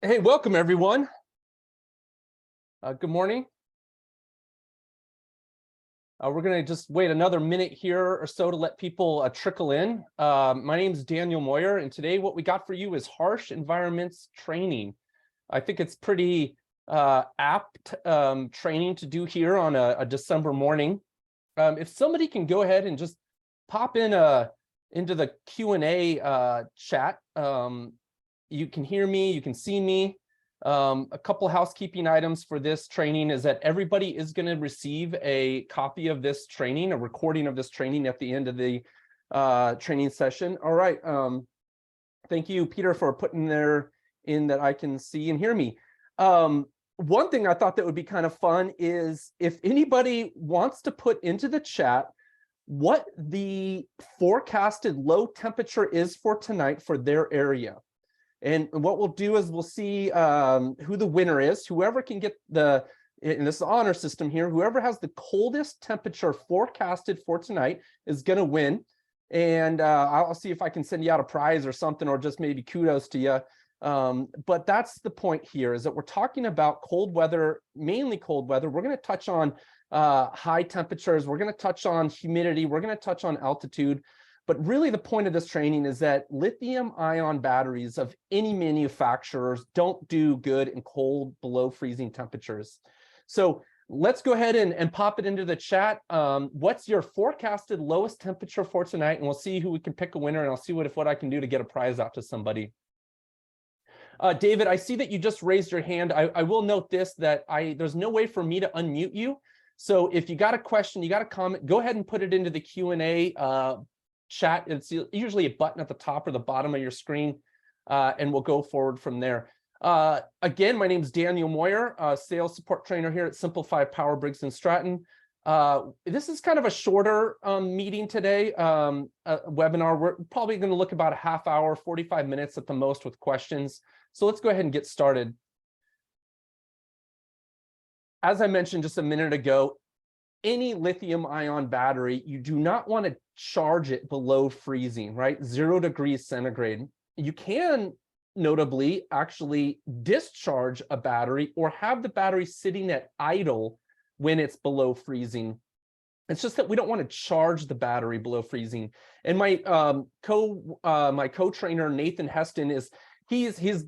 Hey, welcome everyone. Good morning. We're going to just wait another minute here or so to let people trickle in. My name is Daniel Moyer, and today what we got for you is harsh environments training. I think it's pretty apt training to do here on a December morning. If somebody can go ahead and just pop in into the Q&A chat. You can hear me, you can see me. A couple housekeeping items for this training is that everybody is going to receive a copy of this training, a recording of this training at the end of the training session. All right. Thank you, Peter, for putting there in that I can see and hear me. One thing I thought that would be kind of fun is if anybody wants to put into the chat what the forecasted low temperature is for tonight for their area. And what we'll do is we'll see who the winner is. Whoever can get in this honor system here, whoever has the coldest temperature forecasted for tonight is going to win. And I'll see if I can send you out a prize or something, or just maybe kudos to you. But that's the point here, is that we're talking about cold weather, mainly cold weather. We're going to touch on high temperatures. We're going to touch on humidity. We're going to touch on altitude. But really the point of this training is that lithium-ion batteries of any manufacturers don't do good in cold, below freezing temperatures. So let's go ahead and pop it into the chat. What's your forecasted lowest temperature for tonight? And we'll see who we can pick a winner, and I'll see what I can do to get a prize out to somebody. David, I see that you just raised your hand. I will note this, that there's no way for me to unmute you. So if you got a question, you got a comment, go ahead and put it into the Q&A chat. It's usually a button at the top or the bottom of your screen, and we'll go forward from there. Again, my name is Daniel Moyer, sales support trainer here at Simplify Power Briggs & Stratton. This is kind of a shorter meeting today, webinar. We're probably going to look about a half hour, 45 minutes at the most with questions. So let's go ahead and get started. As I mentioned just a minute ago, any lithium-ion battery, you do not want to charge it below freezing, right? 0 degrees centigrade. You can notably actually discharge a battery or have the battery sitting at idle when it's below freezing. It's just that we don't want to charge the battery below freezing. And my co-trainer Nathan Heston he's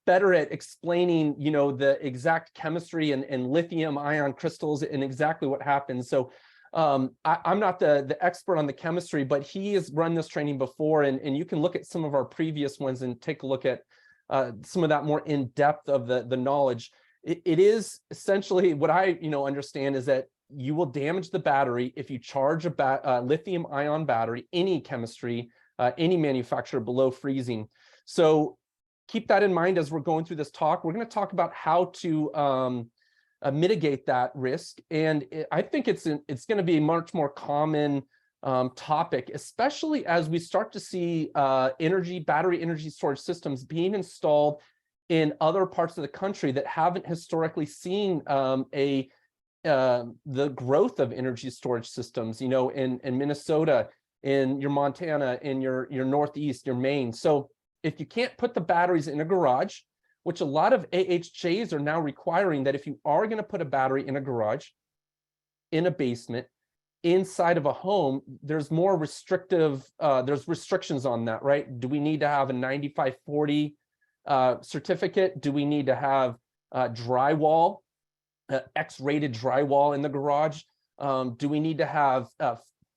better at explaining, the exact chemistry and lithium-ion crystals and exactly what happens. So I'm not the expert on the chemistry, but he has run this training before, and you can look at some of our previous ones and take a look at some of that more in depth of the knowledge. It is essentially what I understand is that you will damage the battery if you charge a lithium-ion battery, any chemistry, any manufacturer, below freezing. So keep that in mind as we're going through this talk. We're going to talk about how to mitigate that risk, and I think it's going to be a much more common topic, especially as we start to see battery energy storage systems being installed in other parts of the country that haven't historically seen the growth of energy storage systems. In Minnesota, in your Montana, in your Northeast, your Maine. So if you can't put the batteries in a garage, which a lot of AHJs are now requiring, that if you are going to put a battery in a garage, in a basement, inside of a home, there's more restrictive, there's restrictions on that, right? Do we need to have a 9540 certificate? Do we need to have drywall, X-rated drywall in the garage? Do we need to have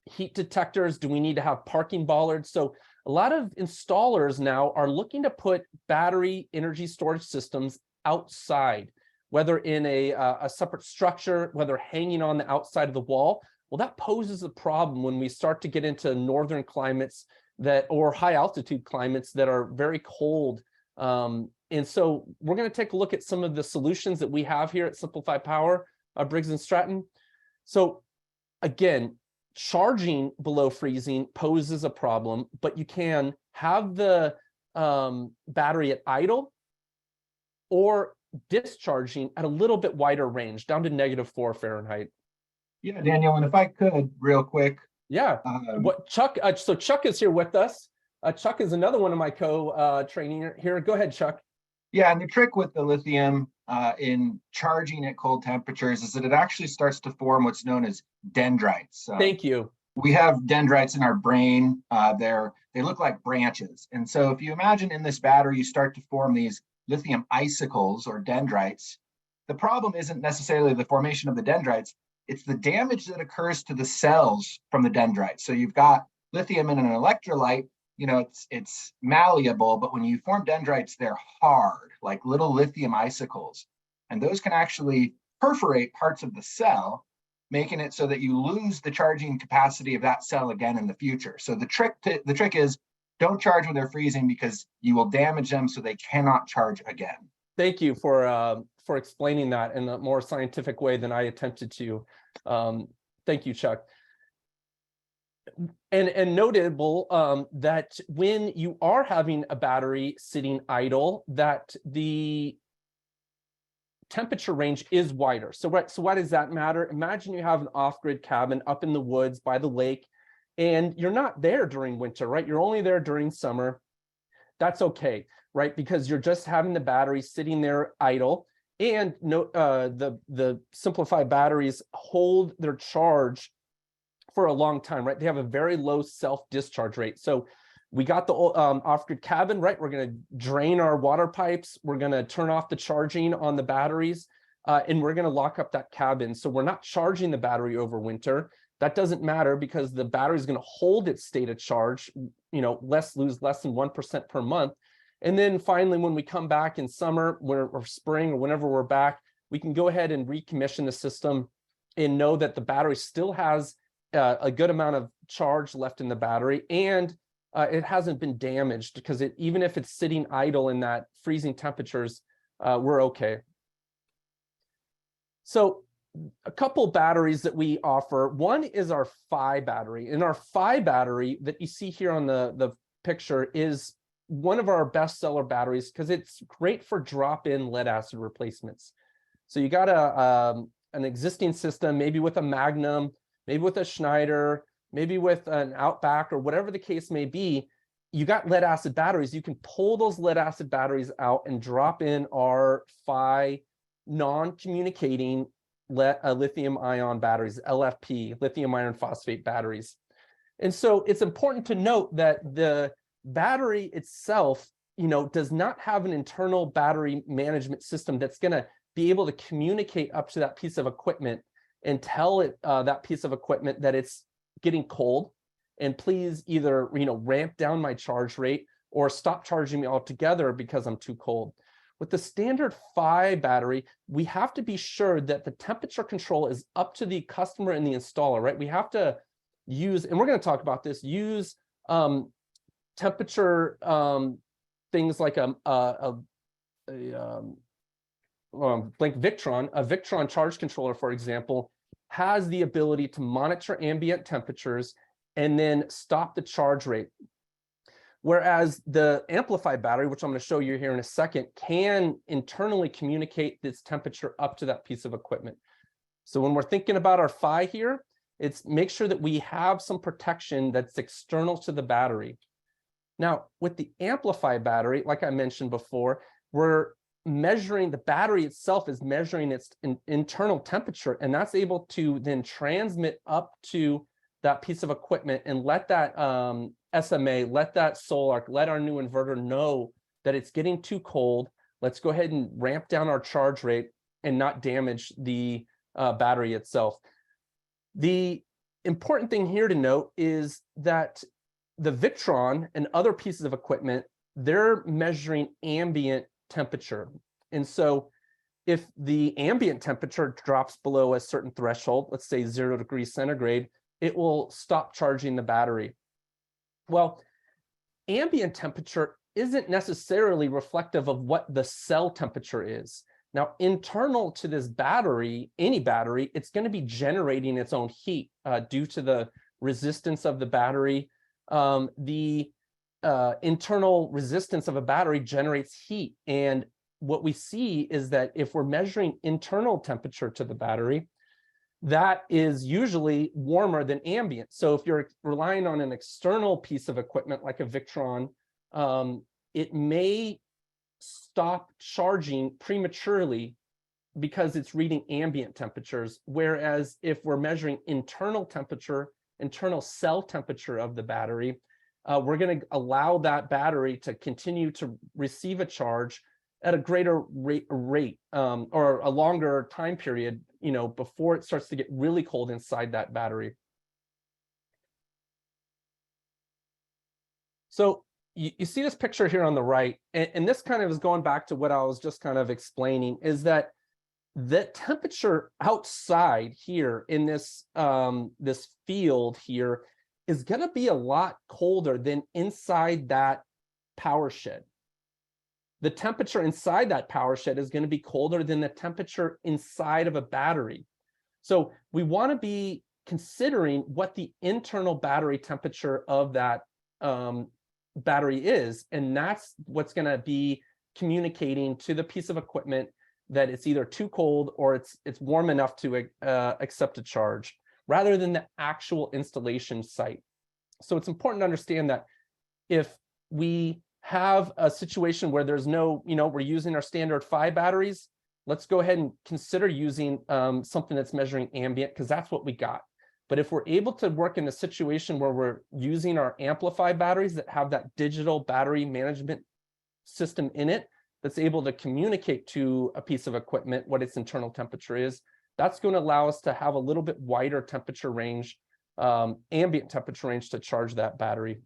heat detectors? Do we need to have parking bollards? So a lot of installers now are looking to put battery energy storage systems outside, whether in a separate structure, whether hanging on the outside of the wall. Well, that poses a problem when we start to get into northern climates or high altitude climates that are very cold. And so we're going to take a look at some of the solutions that we have here at Simplify Power, Briggs & Stratton. So again, charging below freezing poses a problem, but you can have the battery at idle or discharging at a little bit wider range, down to -4 Fahrenheit. Yeah, Daniel, and if I could real quick. Yeah, Chuck, so Chuck is here with us. Chuck is another one of my co-training here. Go ahead, Chuck. Yeah, and the trick with the lithium in charging at cold temperatures is that it actually starts to form what's known as dendrites. Thank you. We have dendrites in our brain. They look like branches. And so if you imagine in this battery, you start to form these lithium icicles or dendrites. The problem isn't necessarily the formation of the dendrites, it's the damage that occurs to the cells from the dendrites. So you've got lithium in an electrolyte, it's malleable, but when you form dendrites, they're hard, like little lithium icicles. And those can actually perforate parts of the cell, making it so that you lose the charging capacity of that cell again in the future. So the trick is don't charge when they're freezing because you will damage them so they cannot charge again. Thank you for explaining that in a more scientific way than I attempted to. Thank you, Chuck. And notable that when you are having a battery sitting idle, that the temperature range is wider. So why does that matter? Imagine you have an off-grid cabin up in the woods by the lake, and you're not there during winter, right? You're only there during summer. That's okay, right? Because you're just having the battery sitting there idle. And the simplified batteries hold their charge for a long time, right? They have a very low self-discharge rate. So we got the off-grid cabin, right? We're going to drain our water pipes. We're going to turn off the charging on the batteries, and we're going to lock up that cabin. So we're not charging the battery over winter. That doesn't matter because the battery is going to hold its state of charge, lose less than 1% per month. And then finally, when we come back in summer or spring or whenever we're back, we can go ahead and recommission the system and know that the battery still has a good amount of charge left in the battery, and it hasn't been damaged because even if it's sitting idle in that freezing temperatures, we're okay. So a couple batteries that we offer. One is our Phi battery. And our Phi battery that you see here on the picture is one of our bestseller batteries because it's great for drop-in lead acid replacements. So you got an existing system, maybe with a Magnum, maybe with a Schneider, maybe with an Outback or whatever the case may be, you got lead acid batteries. You can pull those lead acid batteries out and drop in our Phi non-communicating lithium ion batteries, LFP, lithium iron phosphate batteries. And so it's important to note that the battery itself, does not have an internal battery management system that's going to be able to communicate up to that piece of equipment and tell it that piece of equipment that it's getting cold, and please either ramp down my charge rate or stop charging me altogether because I'm too cold. With the standard Phi battery, we have to be sure that the temperature control is up to the customer and the installer, right? We have to use, and we're going to talk about this, use temperature things like like Victron. A Victron charge controller, for example, has the ability to monitor ambient temperatures and then stop the charge rate. Whereas the amplified battery, which I'm going to show you here in a second, can internally communicate this temperature up to that piece of equipment. So when we're thinking about our Phi here, it's make sure that we have some protection that's external to the battery. Now, with the amplified battery, like I mentioned before, we're measuring, the battery itself is measuring its internal temperature, and that's able to then transmit up to that piece of equipment and let that SMA, let that Solarc, let our new inverter know that it's getting too cold. Let's go ahead and ramp down our charge rate and not damage the battery itself. The important thing here to note is that the Victron and other pieces of equipment, they're measuring ambient temperature. And so if the ambient temperature drops below a certain threshold, let's say 0 degrees centigrade, it will stop charging the battery. Well, ambient temperature isn't necessarily reflective of what the cell temperature is. Now, internal to this battery, any battery, it's going to be generating its own heat due to the resistance of the battery. The internal resistance of a battery generates heat. And what we see is that if we're measuring internal temperature to the battery, that is usually warmer than ambient. So if you're relying on an external piece of equipment like a Victron, it may stop charging prematurely because it's reading ambient temperatures. Whereas if we're measuring internal temperature, internal cell temperature of the battery, we're going to allow that battery to continue to receive a charge at a greater rate or a longer time period, before it starts to get really cold inside that battery. So you see this picture here on the right, and this kind of is going back to what I was just kind of explaining, is that the temperature outside here in this this field here is going to be a lot colder than inside that power shed. The temperature inside that power shed is going to be colder than the temperature inside of a battery. So we want to be considering what the internal battery temperature of that battery is, and that's what's going to be communicating to the piece of equipment that it's either too cold or it's warm enough to accept a charge, rather than the actual installation site. So it's important to understand that if we have a situation where there's no, we're using our standard 5 batteries, let's go ahead and consider using something that's measuring ambient, because that's what we got. But if we're able to work in a situation where we're using our amplified batteries that have that digital battery management system in it, that's able to communicate to a piece of equipment what its internal temperature is, that's going to allow us to have a little bit wider temperature range, ambient temperature range, to charge that battery.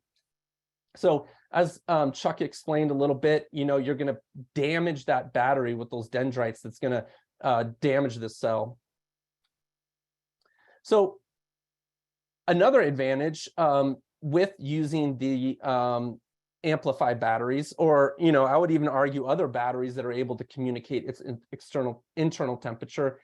So as Chuck explained a little bit, you're going to damage that battery with those dendrites. That's going to damage the cell. So another advantage with using the amplified batteries, or I would even argue other batteries that are able to communicate its internal temperature,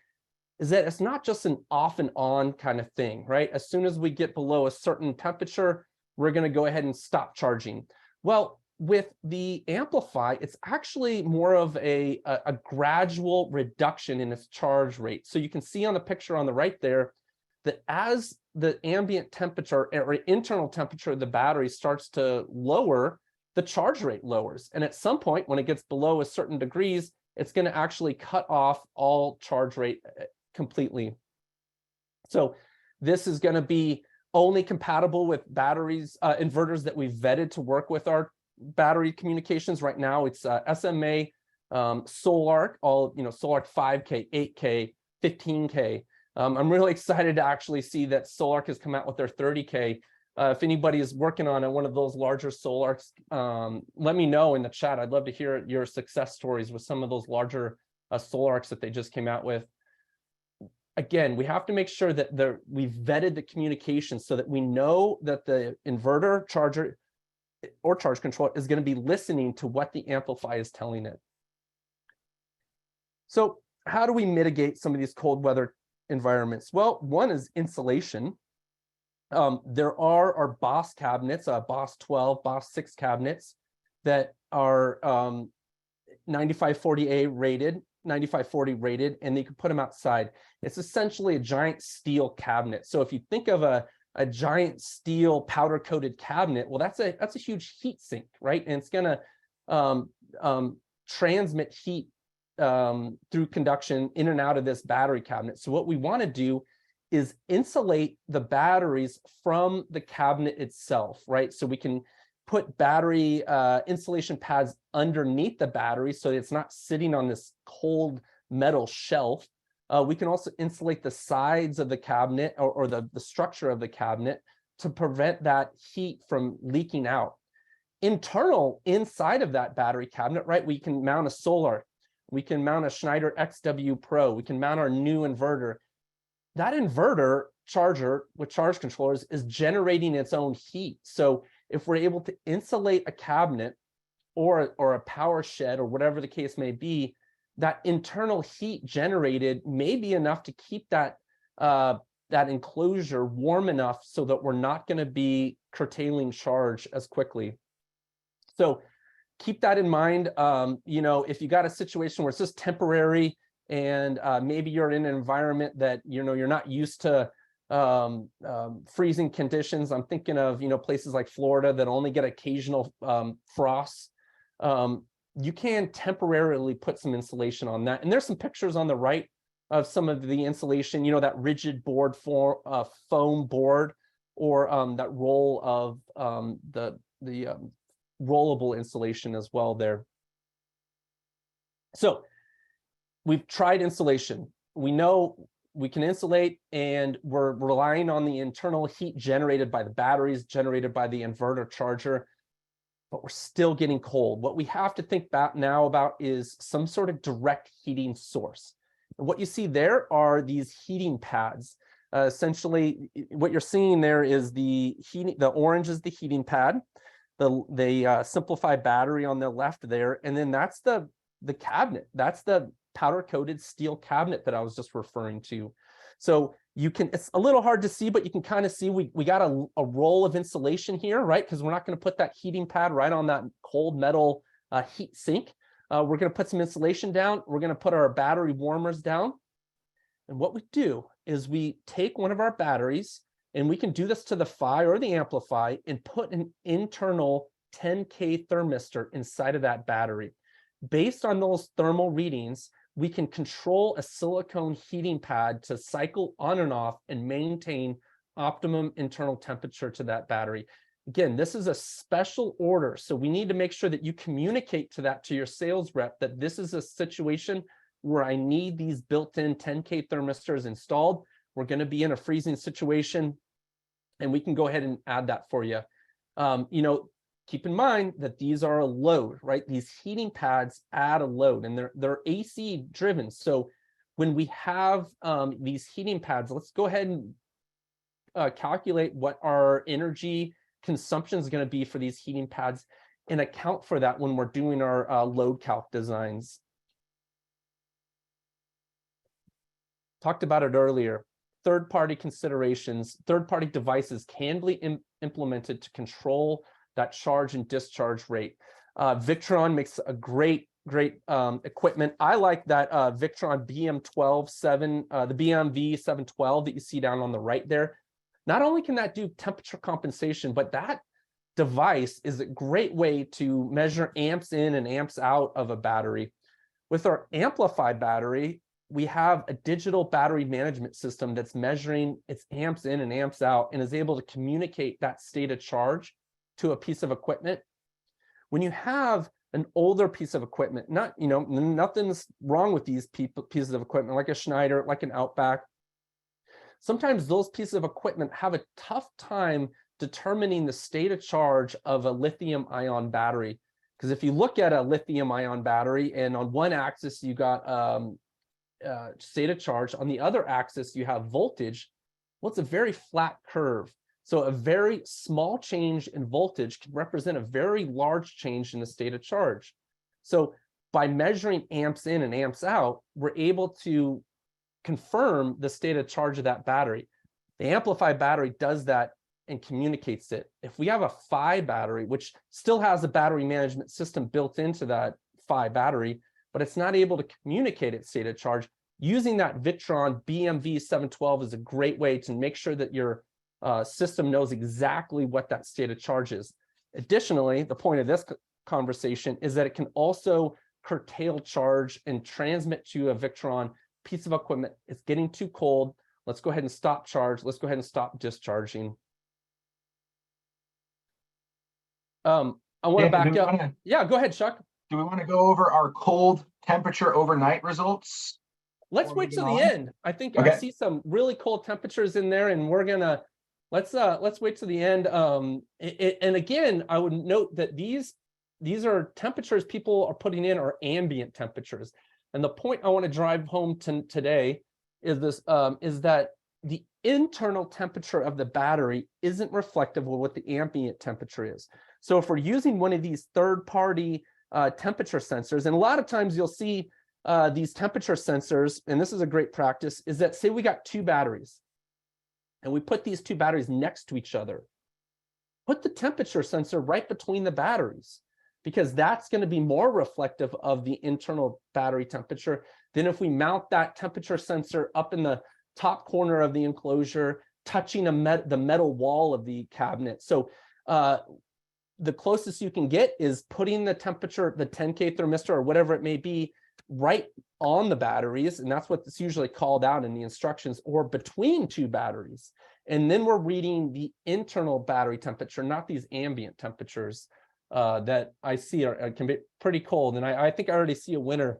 is that it's not just an off and on kind of thing, right? As soon as we get below a certain temperature, we're going to go ahead and stop charging. Well, with the Amplify, it's actually more of a gradual reduction in its charge rate. So you can see on the picture on the right there that as the ambient temperature or internal temperature of the battery starts to lower, the charge rate lowers. And at some point, when it gets below a certain degrees, it's going to actually cut off all charge rate completely. So this is going to be only compatible with batteries, inverters that we've vetted to work with our battery communications. Right now, it's SMA, Solarc, all Solarc 5K, 8K, 15K. I'm really excited to actually see that Solarc has come out with their 30K. If anybody is working on one of those larger Solarcs, let me know in the chat. I'd love to hear your success stories with some of those larger Solarcs that they just came out with. Again, we have to make sure that we've vetted the communication so that we know that the inverter, charger, or charge controller is going to be listening to what the Amplify is telling it. So how do we mitigate some of these cold weather environments? Well, one is insulation. There are our Boss cabinets, Boss 12, Boss 6 cabinets that are 9540A rated, 9540 rated, and you can put them outside. It's essentially a giant steel cabinet. So if you think of a giant steel powder coated cabinet, well, that's a huge heat sink, right? And it's going to transmit heat through conduction in and out of this battery cabinet. So what we want to do is insulate the batteries from the cabinet itself, right? So we can put battery insulation pads underneath the battery so it's not sitting on this cold metal shelf. We can also insulate the sides of the cabinet or the structure of the cabinet to prevent that heat from leaking out. Inside of that battery cabinet, right, we can mount a Solarc, we can mount a Schneider XW Pro, we can mount our new inverter. That inverter charger with charge controllers is generating its own heat. So if we're able to insulate a cabinet or a power shed or whatever the case may be, that internal heat generated may be enough to keep that enclosure warm enough so that we're not going to be curtailing charge as quickly. So keep that in mind. If you got a situation where it's just temporary and maybe you're in an environment that you're not used to freezing conditions. I'm thinking of places like Florida that only get occasional frosts. you can temporarily put some insulation on that. And there's some pictures on the right of some of the insulation, you know, that rigid board foam board, or that roll of the rollable insulation as well there. So we've tried insulation. We know we can insulate, and we're relying on the internal heat generated by the batteries, generated by the inverter charger, but we're still getting cold. What we have to think about now is some sort of direct heating source. And what you see there are these heating pads. Essentially, what you're seeing there is the orange is the heating pad, the simplified battery on the left there, and then that's the cabinet. That's the powder-coated steel cabinet that I was just referring to. So you can, it's a little hard to see, but you can kind of see we got a roll of insulation here, right? Because we're not going to put that heating pad right on that cold metal heat sink. We're going to put some insulation down. We're going to put our battery warmers down. And what we do is we take one of our batteries, and we can do this to the Phi or the Amplify, and put an internal 10K thermistor inside of that battery. Based on those thermal readings, we can control a silicone heating pad to cycle on and off and maintain optimum internal temperature to that battery. Again, this is a special order, so we need to make sure that you communicate to your sales rep that this is a situation where I need these built-in 10K thermistors installed. We're going to be in a freezing situation, and we can go ahead and add that for you. You know, keep in mind that these are a load, right? These heating pads add a load, and they're AC driven. So when we have these heating pads, let's go ahead and calculate what our energy consumption is going to be for these heating pads, and account for that when we're doing our load calc designs. Talked about it earlier. Third-party considerations, third-party devices can be implemented to control that charge and discharge rate. Victron makes a great equipment. I like that Victron BM127, the BMV712 that you see down on the right there. Not only can that do temperature compensation, but that device is a great way to measure amps in and amps out of a battery. With our amplified battery, we have a digital battery management system that's measuring its amps in and amps out, and is able to communicate that state of charge to a piece of equipment. When you have an older piece of equipment, nothing's wrong with these pieces of equipment, like a Schneider, like an Outback. Sometimes those pieces of equipment have a tough time determining the state of charge of a lithium ion battery. Because if you look at a lithium ion battery, and on one axis you got state of charge, on the other axis you have voltage, well, it's a very flat curve. So a very small change in voltage can represent a very large change in the state of charge. So by measuring amps in and amps out, we're able to confirm the state of charge of that battery. The amplified battery does that and communicates it. If we have a Phi battery, which still has a battery management system built into that Phi battery, but it's not able to communicate its state of charge, using that Victron BMV712 is a great way to make sure that your system knows exactly what that state of charge is. Additionally, the point of this conversation is that it can also curtail charge and transmit to a Victron piece of equipment. It's getting too cold. Let's go ahead and stop charge. Let's go ahead and stop discharging. I want to back up. Yeah, go ahead, Chuck. Do we want to go over our cold temperature overnight results? Let's wait till the end. I think I see some really cold temperatures in there, and we're gonna let's wait till the end. And again, I would note that these are temperatures people are putting in are ambient temperatures. And the point I want to drive home today is this: is that the internal temperature of the battery isn't reflective of what the ambient temperature is. So if we're using one of these third-party temperature sensors, and a lot of times you'll see these temperature sensors, and this is a great practice, is that say we got two batteries, and we put these two batteries next to each other. Put the temperature sensor right between the batteries, because that's going to be more reflective of the internal battery temperature than if we mount that temperature sensor up in the top corner of the enclosure, touching the metal wall of the cabinet. So the closest you can get is putting the temperature, the 10K thermistor or whatever it may be, right on the batteries. And that's what's usually called out in the instructions, or between two batteries. And then we're reading the internal battery temperature, not these ambient temperatures that I see can be pretty cold. And I think I already see a winner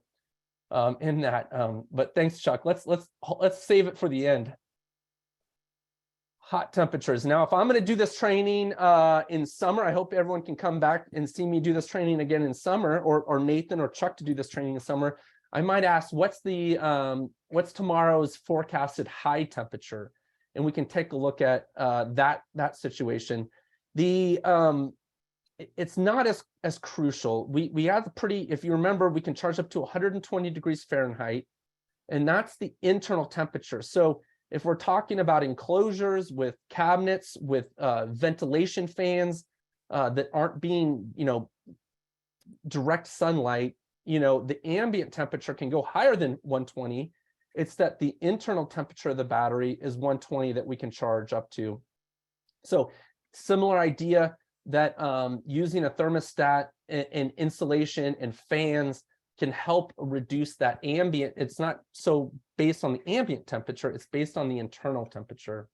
in that. But thanks, Chuck. Let's save it for the end. Hot temperatures. Now, if I'm going to do this training in summer, I hope everyone can come back and see me do this training again in summer, or Nathan or Chuck to do this training in summer. I might ask, what's tomorrow's forecasted high temperature? And we can take a look at that situation. It's not as crucial. We have a pretty, if you remember, we can charge up to 120 degrees Fahrenheit, and that's the internal temperature. So if we're talking about enclosures with cabinets, with ventilation fans that aren't being, direct sunlight, the ambient temperature can go higher than 120. It's that the internal temperature of the battery is 120 that we can charge up to. So similar idea that using a thermostat and insulation and fans can help reduce that ambient. It's not so based on the ambient temperature, it's based on the internal temperature.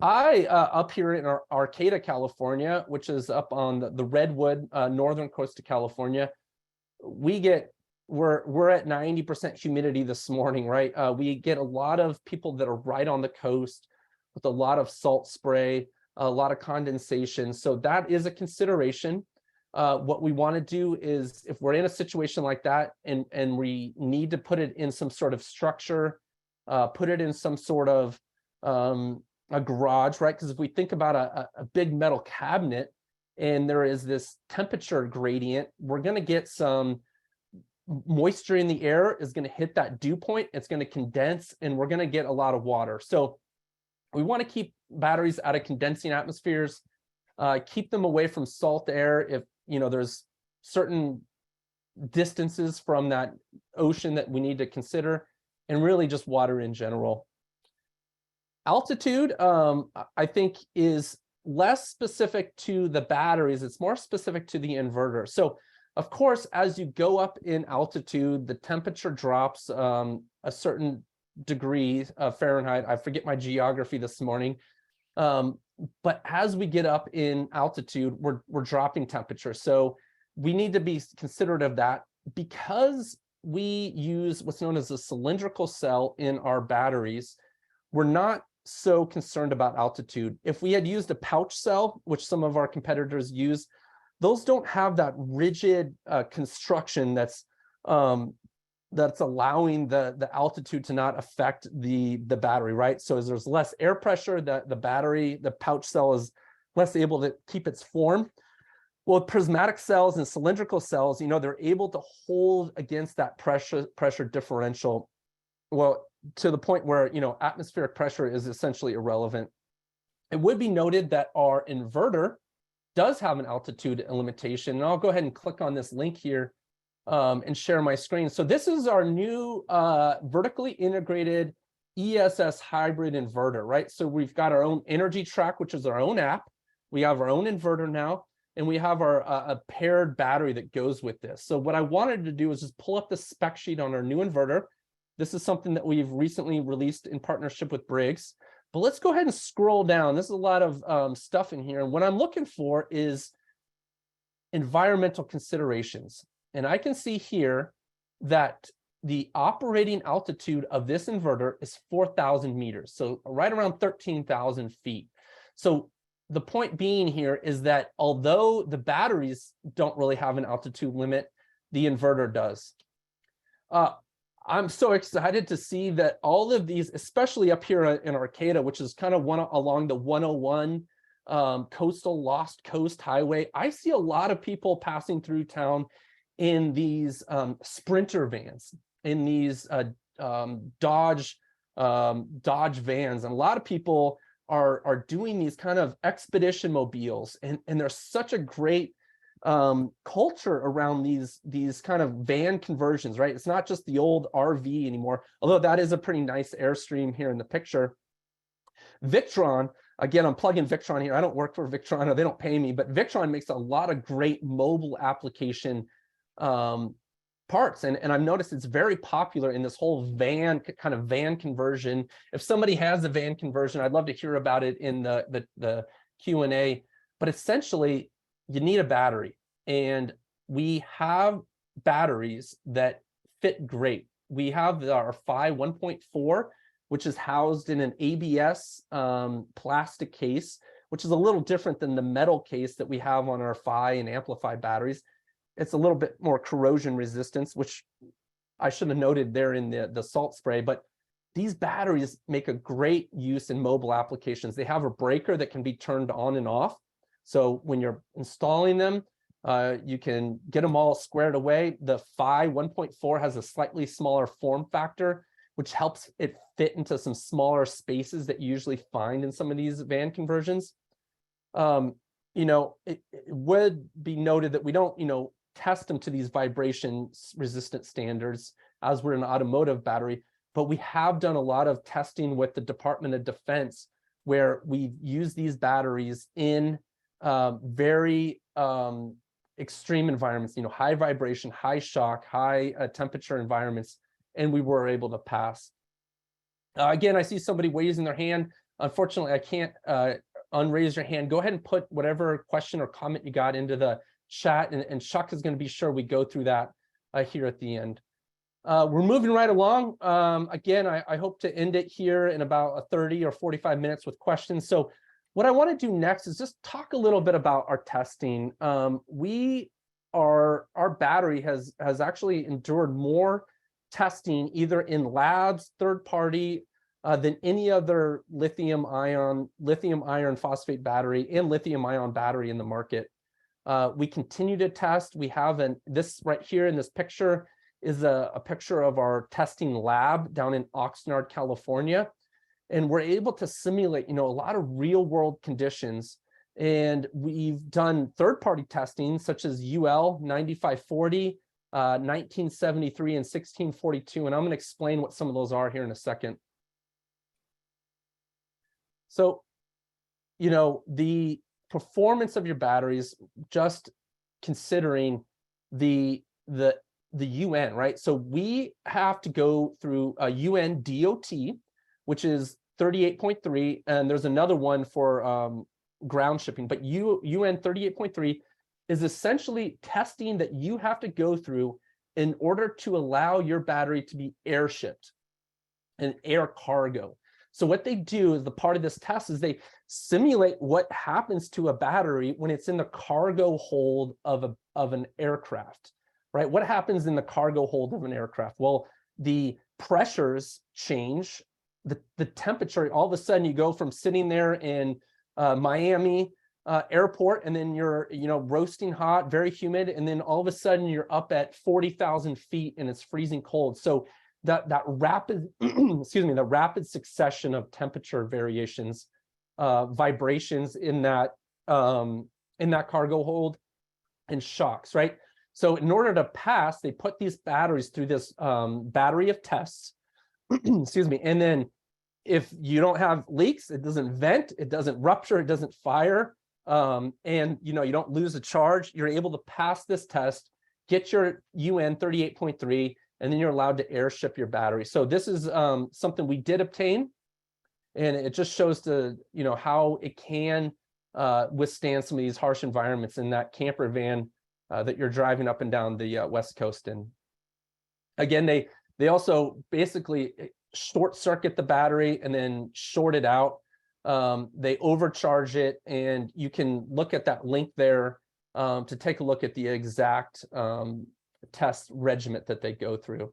Up here in Arcata, California, which is up on the Redwood, northern coast of California, we're at 90% humidity this morning, right? We get a lot of people that are right on the coast with a lot of salt spray, a lot of condensation. So that is a consideration. What we want to do is, if we're in a situation like that and we need to put it in some sort of structure, put it in some sort of a garage, right? Because if we think about a big metal cabinet and there is this temperature gradient, we're going to get some moisture in the air is going to hit that dew point. It's going to condense, and we're going to get a lot of water. So we want to keep batteries out of condensing atmospheres, keep them away from salt air. If there's certain distances from that ocean that we need to consider, and really just water in general. Altitude, I think, is less specific to the batteries. It's more specific to the inverter. So of course, as you go up in altitude, the temperature drops a certain degree of Fahrenheit. I forget my geography this morning. But as we get up in altitude, we're dropping temperature. So we need to be considerate of that, because we use what's known as a cylindrical cell in our batteries. We're not so concerned about altitude. If we had used a pouch cell, which some of our competitors use, those don't have that rigid construction that's allowing the altitude to not affect the battery, right? So as there's less air pressure, the pouch cell is less able to keep its form. Well, prismatic cells and cylindrical cells, they're able to hold against that pressure differential, well, to the point where, atmospheric pressure is essentially irrelevant. It would be noted that our inverter does have an altitude limitation, and I'll go ahead and click on this link here and share my screen. So this is our new vertically integrated ESS hybrid inverter, right? So we've got our own energy track, which is our own app. We have our own inverter now, and we have our a paired battery that goes with this. So what I wanted to do is just pull up the spec sheet on our new inverter. This is something that we've recently released in partnership with Briggs. But let's go ahead and scroll down. There's a lot of stuff in here. And what I'm looking for is environmental considerations. And I can see here that the operating altitude of this inverter is 4,000 meters. So right around 13,000 feet. So the point being here is that although the batteries don't really have an altitude limit, the inverter does. I'm so excited to see that all of these, especially up here in Arcata, which is kind of along the 101 coastal Lost Coast Highway, I see a lot of people passing through town in these Sprinter vans, in these Dodge vans, and a lot of people are doing these kind of expedition mobiles, and there's such a great culture around these kind of van conversions, right? It's not just the old RV anymore, although that is a pretty nice Airstream here in the picture. Victron, Again, I'm plugging Victron here. I don't work for Victron, or they don't pay me, but Victron makes a lot of great mobile application parts. And I've noticed it's very popular in this whole van conversion. If somebody has a van conversion, I'd love to hear about it in the Q&A. But essentially, you need a battery. And we have batteries that fit great. We have our Phi 1.4, which is housed in an ABS plastic case, which is a little different than the metal case that we have on our Phi and Amplify batteries. It's a little bit more corrosion resistance, which I should have noted there in the salt spray, but these batteries make a great use in mobile applications. They have a breaker that can be turned on and off. So when you're installing them, you can get them all squared away. The Phi 1.4 has a slightly smaller form factor, which helps it fit into some smaller spaces that you usually find in some of these van conversions. It would be noted that we don't, test them to these vibration resistant standards as we're an automotive battery, but we have done a lot of testing with the Department of Defense where we use these batteries in very extreme environments, high vibration, high shock, high temperature environments, and we were able to pass. Again, I see somebody raising their hand. Unfortunately, I can't unraise your hand. Go ahead and put whatever question or comment you got into the chat, and Chuck is going to be sure we go through that here at the end. We're moving right along. Again, I hope to end it here in about 30 or 45 minutes with questions. So what I want to do next is just talk a little bit about our testing. Our battery has actually endured more testing either in labs, third party, than any other lithium iron phosphate battery and lithium ion battery in the market. We continue to test. We have this right here in this picture is a picture of our testing lab down in Oxnard, California. And we're able to simulate, a lot of real world conditions. And we've done third-party testing such as UL 9540, 1973, and 1642. And I'm going to explain what some of those are here in a second. So, the performance of your batteries, just considering the UN, right? So we have to go through a UN DOT, which is 38.3, and there's another one for ground shipping, but UN 38.3 is essentially testing that you have to go through in order to allow your battery to be airshipped, an air cargo. So what they do as the part of this test is they simulate what happens to a battery when it's in the cargo hold of an aircraft, right? What happens in the cargo hold of an aircraft? Well, the pressures change, the temperature, all of a sudden you go from sitting there in Miami airport, and then you're, roasting hot, very humid, and then all of a sudden you're up at 40,000 feet and it's freezing cold. So that rapid, the rapid succession of temperature variations, vibrations in that cargo hold, and shocks, right? So in order to pass, they put these batteries through this battery of tests, and then if you don't have leaks, it doesn't vent, it doesn't rupture, it doesn't fire, and you don't lose a charge, you're able to pass this test, get your UN 38.3, and then you're allowed to airship your battery. So this is something we did obtain, and it just shows how it can withstand some of these harsh environments in that camper van that you're driving up and down the West Coast in. Again, they also basically short circuit the battery and then short it out. They overcharge it, and you can look at that link there to take a look at the exact test regimen that they go through.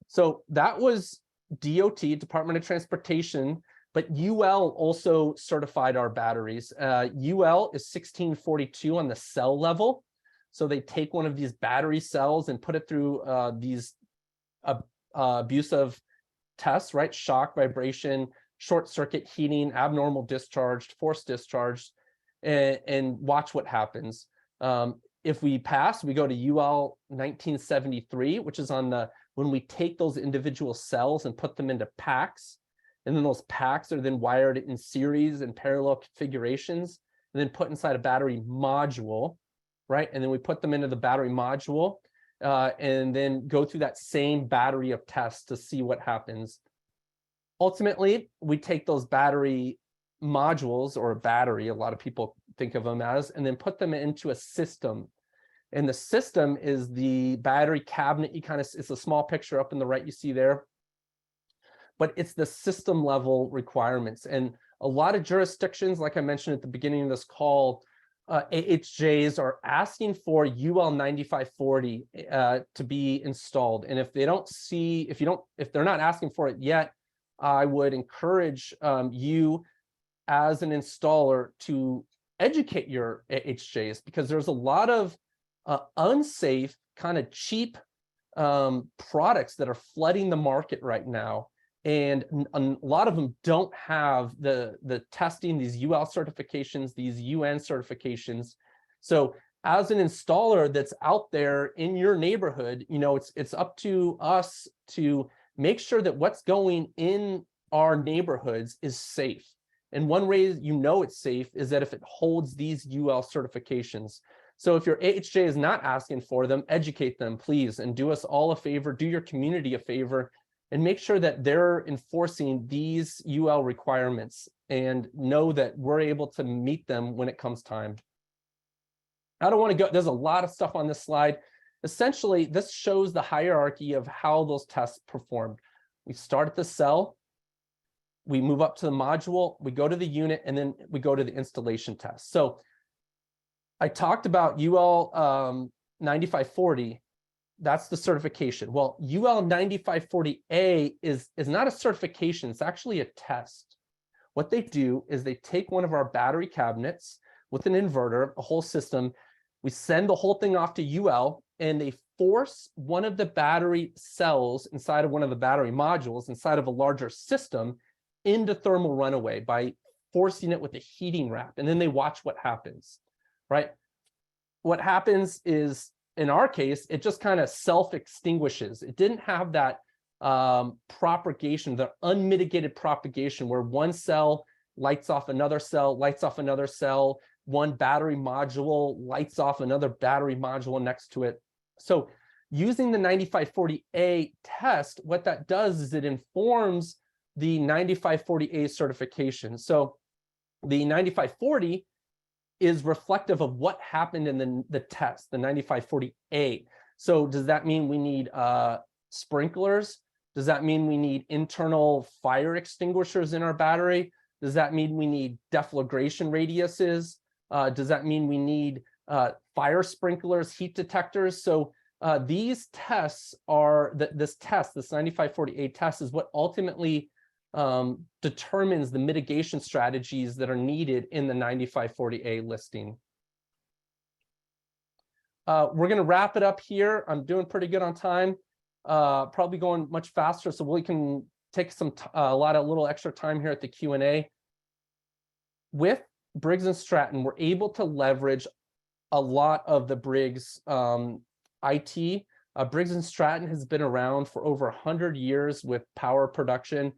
So that was DOT, Department of Transportation, but UL also certified our batteries. UL is 1642 on the cell level. So they take one of these battery cells and put it through these abusive tests, right? Shock, vibration, short circuit heating, abnormal discharge, forced discharge, and watch what happens. If we pass, we go to UL 1973, which is on when we take those individual cells and put them into packs, And then those packs are then wired in series and parallel configurations, and then put inside a battery module, right? And then we put them into the battery module, and then go through that same battery of tests to see what happens. Ultimately, we take those battery modules, or a battery, a lot of people think of them as, and then put them into a system. And the system is the battery cabinet. It's a small picture up in the right you see there, but it's the system level requirements. And a lot of jurisdictions, like I mentioned at the beginning of this call, AHJs are asking for UL 9540 to be installed. And if they don't see, if they're not asking for it yet, I would encourage you as an installer to educate your AHJs, because there's a lot of unsafe, kind of cheap products that are flooding the market right now. And a lot of them don't have the testing, these UL certifications, these UN certifications. So as an installer that's out there in your neighborhood, it's up to us to make sure that what's going in our neighborhoods is safe. And one way it's safe is that if it holds these UL certifications. So if your AHJ is not asking for them, educate them, please, and do us all a favor, do your community a favor, and make sure that they're enforcing these UL requirements and know that we're able to meet them when it comes time. I don't want to go, there's a lot of stuff on this slide. Essentially, this shows the hierarchy of how those tests performed. We start at the cell, we move up to the module, we go to the unit, and then we go to the installation test. So I talked about UL 9540. That's the certification. Well, UL 9540A is not a certification. It's actually a test. What they do is they take one of our battery cabinets with an inverter, a whole system. We send the whole thing off to UL, and they force one of the battery cells inside of one of the battery modules inside of a larger system into thermal runaway by forcing it with a heating wrap. And then they watch what happens, right? What happens is, in our case, it just kind of self-extinguishes. It didn't have that propagation, the unmitigated propagation, where one cell lights off another cell, lights off another cell, one battery module lights off another battery module next to it. So using the 9540A test, what that does is it informs the 9540A certification. So the 9540 is reflective of what happened in the test, the 9540A. So does that mean we need sprinklers? Does that mean we need internal fire extinguishers in our battery? Does that mean we need deflagration radiuses? Does that mean we need fire sprinklers, heat detectors? So these tests are, this 9540A test is what ultimately determines the mitigation strategies that are needed in the 9540A listing. We're going to wrap it up here. I'm doing pretty good on time, probably going much faster, so we can take a little extra time here at the Q&A. With Briggs & Stratton, we're able to leverage a lot of the Briggs IT. Briggs & Stratton has been around for over 100 years with power production.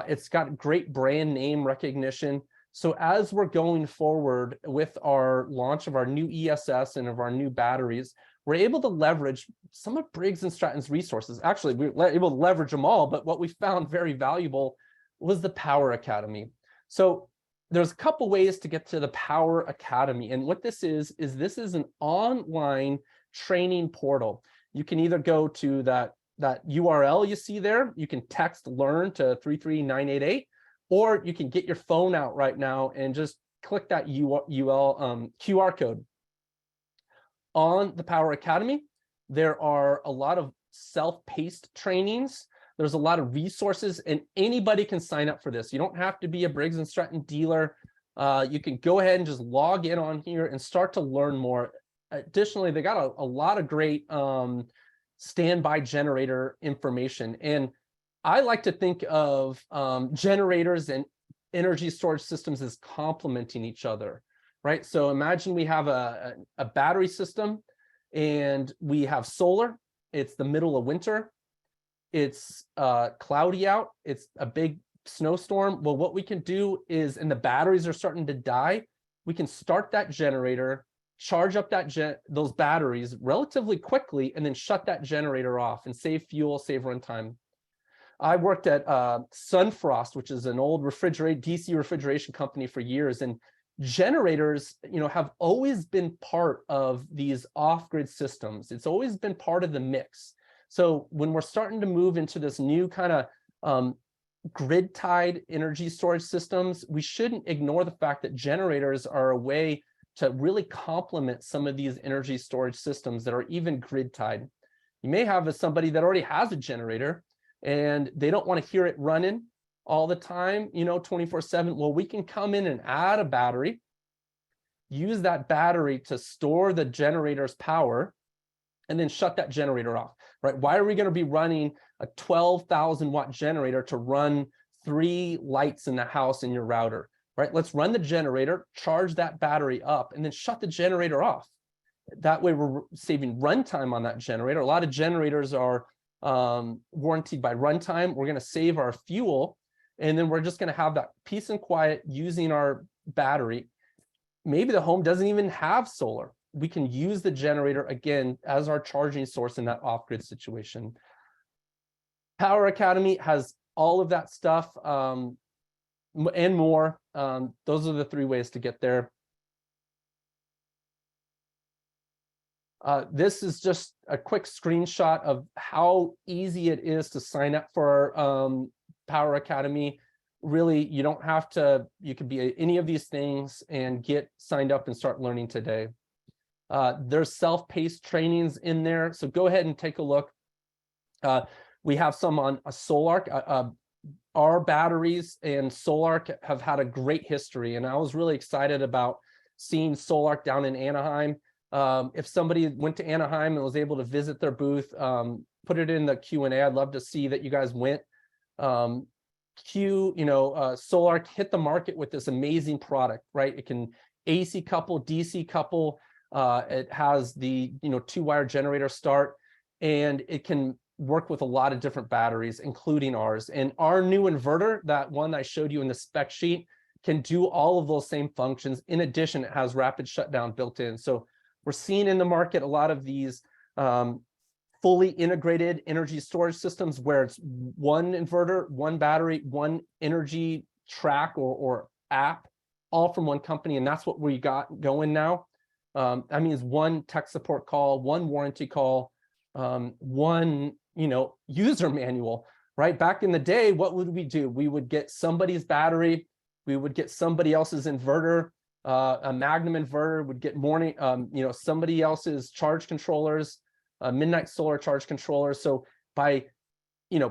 It's got great brand name recognition. So as we're going forward with our launch of our new ESS and of our new batteries, we're able to leverage some of Briggs & Stratton's resources. Actually, we're able to leverage them all, but what we found very valuable was the Power Academy. So there's a couple ways to get to the Power Academy. And what this is this is an online training portal. You can either go to that URL you see there, you can text learn to 33988, or you can get your phone out right now and just click that QR code. On the Power Academy, there are a lot of self-paced trainings. There's a lot of resources, and anybody can sign up for this. You don't have to be a Briggs & Stratton dealer. You can go ahead and just log in on here and start to learn more. Additionally, they got a lot of great standby generator information. And I like to think of generators and energy storage systems as complementing each other, right? So imagine we have a battery system and we have solar. It's the middle of winter. It's cloudy out. It's a big snowstorm, well, what we can do is, and the batteries are starting to die, we can start that generator, charge up those batteries relatively quickly, and then shut that generator off and save fuel, save runtime. I worked at Sunfrost, which is an old DC refrigeration company for years, and generators, have always been part of these off-grid systems. It's always been part of the mix. So when we're starting to move into this new kind of grid-tied energy storage systems, we shouldn't ignore the fact that generators are a way to really complement some of these energy storage systems that are even grid-tied. You may have somebody that already has a generator and they don't want to hear it running all the time, 24/7. Well, we can come in and add a battery, use that battery to store the generator's power, and then shut that generator off, right? Why are we going to be running a 12,000 watt generator to run 3 lights in the house in your router, right? Let's run the generator, charge that battery up, and then shut the generator off. That way we're saving runtime on that generator. A lot of generators are warranted by runtime. We're going to save our fuel, and then we're just going to have that peace and quiet using our battery. Maybe the home doesn't even have solar. We can use the generator again as our charging source in that off-grid situation. Power Academy has all of that stuff and more. Those are the 3 ways to get there. This is just a quick screenshot of how easy it is to sign up for Power Academy. Really, you don't have to, you could be any of these things and get signed up and start learning today. There's self-paced trainings in there, so go ahead and take a look. We have some on a Solarc. Our batteries and Solarc have had a great history, and I was really excited about seeing Solarc down in Anaheim. If somebody went to Anaheim and was able to visit their booth, put it in the Q&A. I'd love to see that you guys went. Solarc hit the market with this amazing product, right? It can AC couple, DC couple. It has the 2-wire generator start, and it can work with a lot of different batteries, including ours. And our new inverter, that one I showed you in the spec sheet, can do all of those same functions. In addition, it has rapid shutdown built in. So we're seeing in the market a lot of these fully integrated energy storage systems where it's one inverter, one battery, one energy track or app, all from one company. And that's what we got going now. That means one tech support call, one warranty call, one user manual, right? Back in the day, what would we do? We would get somebody's battery, we would get somebody else's inverter, a Magnum inverter would get somebody else's charge controllers, Midnight Solar charge controllers. So by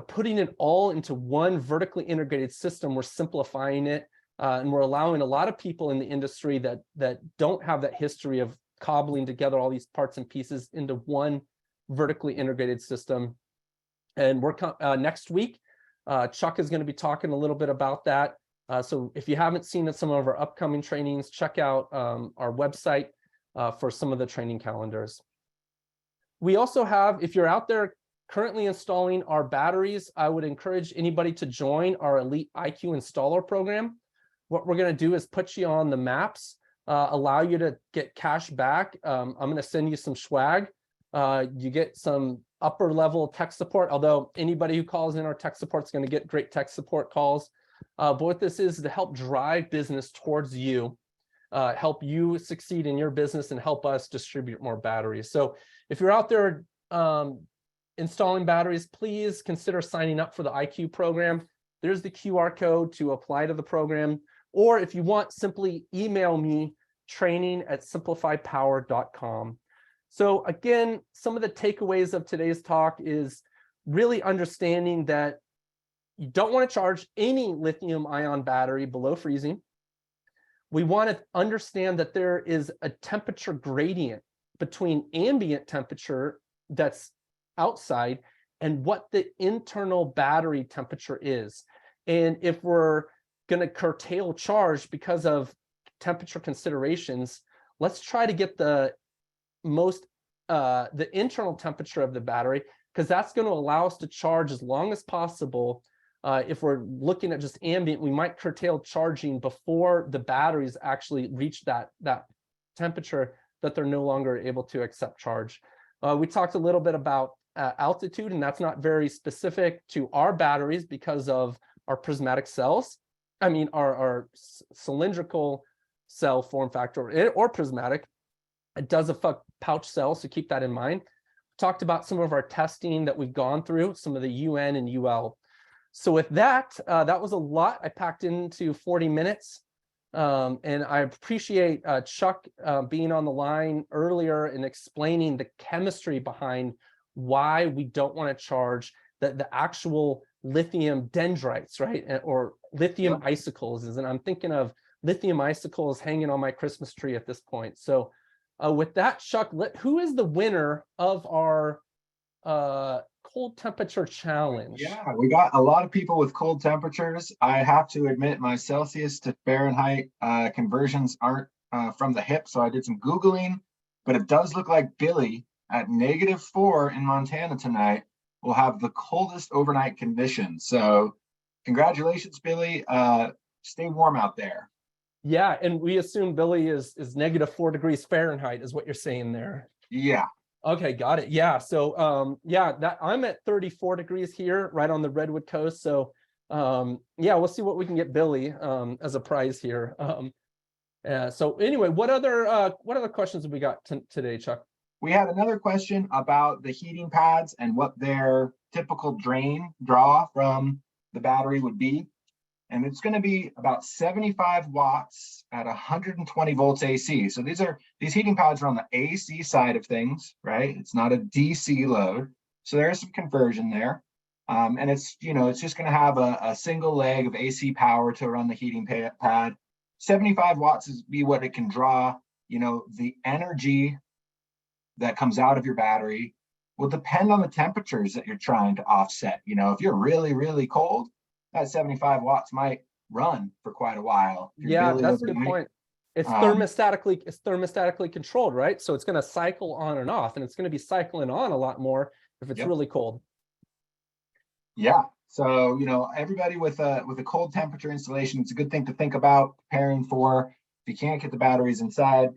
putting it all into one vertically integrated system, we're simplifying it, and we're allowing a lot of people in the industry that don't have that history of cobbling together all these parts and pieces into one vertically integrated system. And we're next week, Chuck is going to be talking a little bit about that. So if you haven't seen some of our upcoming trainings, check out our website for some of the training calendars. We also have, if you're out there currently installing our batteries, I would encourage anybody to join our Elite IQ Installer program. What we're going to do is put you on the maps, allow you to get cash back. I'm going to send you some swag. You get some upper level tech support, although anybody who calls in our tech support is going to get great tech support calls. But what this is to help drive business towards you, help you succeed in your business, and help us distribute more batteries. So if you're out there installing batteries, please consider signing up for the IQ program. There's the QR code to apply to the program. Or if you want, simply email me, training@simplifypower.com. So again, some of the takeaways of today's talk is really understanding that you don't want to charge any lithium ion battery below freezing. We want to understand that there is a temperature gradient between ambient temperature that's outside and what the internal battery temperature is. And if we're going to curtail charge because of temperature considerations, let's try to get the internal temperature of the battery, because that's going to allow us to charge as long as possible If we're looking at just ambient, we might curtail charging before the batteries actually reach that temperature that they're no longer able to accept charge. We talked a little bit about altitude, and that's not very specific to our batteries because of our prismatic cells. I mean, our cylindrical cell form factor or prismatic. It does affect pouch cells, so keep that in mind. Talked about some of our testing that we've gone through, some of the UN and UL. So with that, that was a lot I packed into 40 minutes. And I appreciate Chuck being on the line earlier and explaining the chemistry behind why we don't want to charge the actual lithium dendrites, right? Or lithium icicles. And I'm thinking of lithium icicles hanging on my Christmas tree at this point. So with that, Chuck, who is the winner of our cold temperature challenge? Yeah, we got a lot of people with cold temperatures. I have to admit my Celsius to Fahrenheit conversions aren't from the hip, so I did some Googling, but it does look like Billy at -4 in Montana tonight will have the coldest overnight conditions. So congratulations, Billy. Stay warm out there. Yeah, and we assume Billy is -4 degrees Fahrenheit is what you're saying there. Yeah. Okay, got it. Yeah, so yeah, that I'm at 34 degrees here, right on the Redwood coast. So yeah, we'll see what we can get Billy as a prize here. So anyway, what other questions have we got today, Chuck? We had another question about the heating pads and what their typical draw from the battery would be. And it's going to be about 75 watts at 120 volts AC. So these heating pads are on the AC side of things, right? It's not a DC load. So there is some conversion there. And it's just going to have a single leg of AC power to run the heating pad. 75 watts is be what it can draw. The energy that comes out of your battery will depend on the temperatures that you're trying to offset. If you're really, really cold, that 75 watts might run for quite a while. Yeah, that's a good point. It's thermostatically controlled, right? So it's going to cycle on and off, and it's going to be cycling on a lot more if it's really cold. Yeah. So, everybody with a cold temperature installation, it's a good thing to think about preparing for. If you can't get the batteries inside,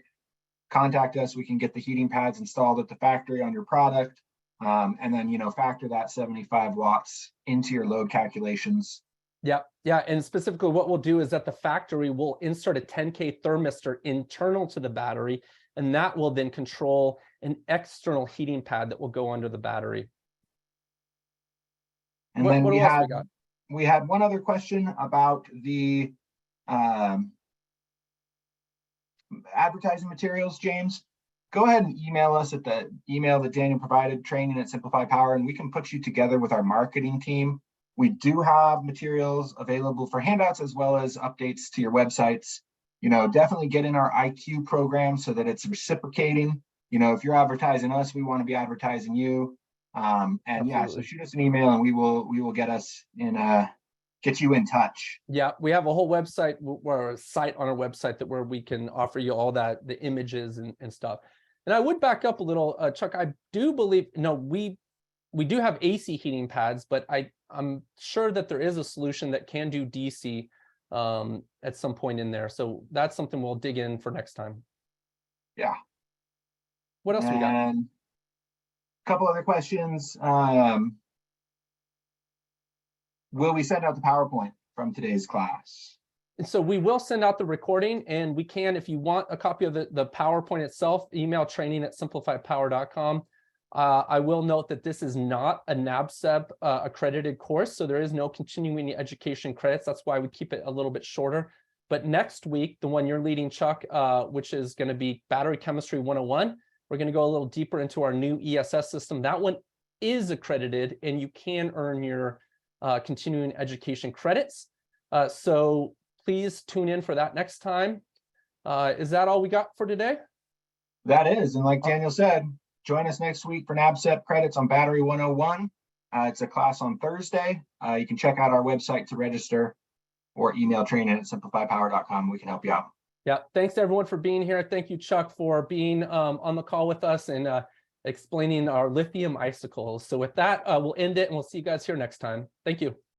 contact us. We can get the heating pads installed at the factory on your product. And then, factor that 75 watts into your load calculations. Yeah. And specifically what we'll do is at the factory, we'll insert a 10K thermistor internal to the battery, and that will then control an external heating pad that will go under the battery. And then we had one other question about the advertising materials, James. Go ahead and email us at the email that Daniel provided, training@simplifypower, and we can put you together with our marketing team. We do have materials available for handouts as well as updates to your websites. Definitely get in our IQ program so that it's reciprocating. If you're advertising us, we want to be advertising you. And Absolutely. Yeah, so shoot us an email and we will get you in touch. Yeah, we have a whole website or a site on our website where we can offer you all the images and stuff. And I would back up a little, Chuck. I do believe we do have AC heating pads, but I'm sure that there is a solution that can do DC at some point in there. So that's something we'll dig in for next time. Yeah. What else we got? A couple other questions. Will we send out the PowerPoint from today's class? And so we will send out the recording, and we can, if you want a copy of the PowerPoint itself, email training@simplifypower.com. I will note that this is not a NABCEP accredited course, so there is no continuing education credits. That's why we keep it a little bit shorter. But next week, the one you're leading, Chuck, which is going to be Battery Chemistry 101, we're going to go a little deeper into our new ESS system. That one is accredited, and you can earn your continuing education credits. So please tune in for that next time. Is that all we got for today? That is, and like Daniel said, join us next week for NABCEP credits on Battery 101. It's a class on Thursday. You can check out our website to register or email training@simplifypower.com. We can help you out. Yeah, thanks everyone for being here. Thank you, Chuck, for being on the call with us and explaining our lithium icicles. So with that, we'll end it and we'll see you guys here next time. Thank you.